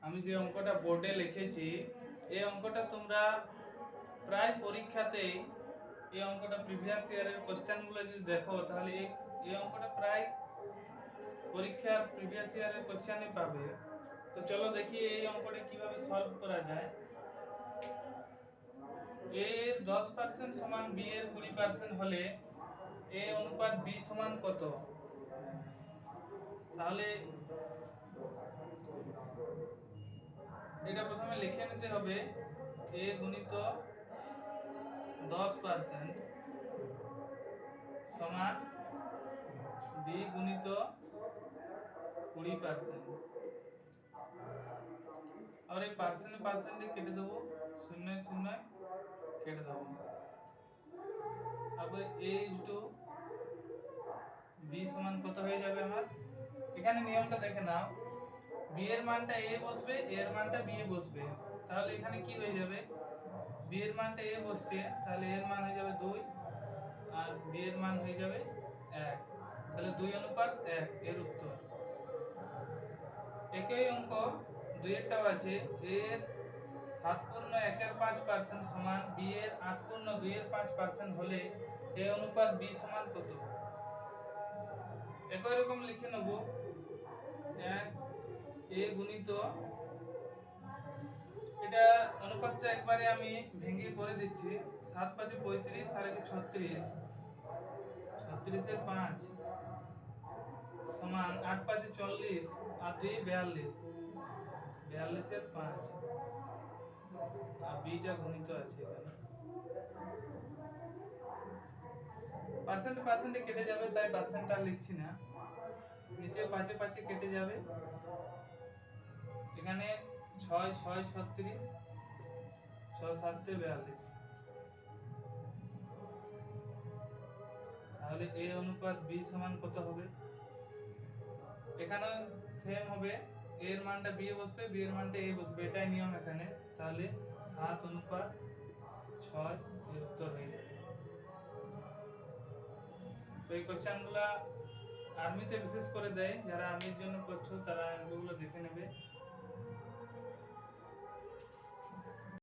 আমি যে অঙ্কটা বোর্ডে লিখেছি এই অঙ্কটা তোমরা প্রায় পরীক্ষাতেই এই অঙ্কটা প্রিভিয়াস ইয়ারের কোশ্চেনগুলো যদি দেখো তাহলে এই অঙ্কটা প্রায় পরীক্ষার প্রিভিয়াস ইয়ারের কোশ্চেনই পাবে। তো চলো দেখি এই অঙ্কটা কিভাবে সলভ করা যায়। a এর 10% সমান b এর 20% হলে a অনুপাত b সমান কত? তাহলে এটা প্রথমে লিখে নিতে হবে a গুণিত 10% সমান b গুণিত 20%। और এই পার্সেন্ট পার্সেন্টে কেটে দেবো, শূন্য শূন্য কেটে দেবো। अब a টু b সমান কত হয়ে যাবে আমার? এখানে নিয়মটা দেখে নাও, b এর মানটা a বসবে, a এর মানটা b এ বসবে। তাহলে এখানে কি হয়ে যাবে, b এর মানটা a বসছে, তাহলে a এর মান হয়ে যাবে 2 আর b এর মান হয়ে যাবে 1। তাহলে 2 অনুপাত 1 এর উত্তর। একই অঙ্ক 2 এরটাও আছে, a এর 7 পূর্ণ 1 এর 5% সমান b এর 8 পূর্ণ 2 এর 5% হলে a অনুপাত b সমান কত? একই রকম লিখে নেব, 1 a গুণিত, এটা অনুপাতটা একবারে আমি ভেঙে করে দিচ্ছি। 7 5 35 আর 1 36, 36 এর 5 সমান 8 5 40 আর 2 42, 42 এর 5 আর bটা গুণিত আছে এখানে। পার্সেন্ট পার্সেন্টে কেটে যাবে, তাই পার্সেন্টটা লিখছি না, নিচে 5 5 কেটে যাবে। এখানে 6 6 36, 6 7 42। তাহলে a অনুপাত b সমান কত হবে? এখানে সেম হবে, a এর মানটা b এ বসবে, b এর মানটা a বসবে, এটাই নিয়ম এখানে। তাহলে 7 অনুপাত 6 এর উত্তর হয়ে যাবে। তো এই কোশ্চেনগুলো আর্মিতে বিশেষ করে দেয়, যারা আর্মির জন্য করছো তারা অঙ্কগুলো দেখে নেবে।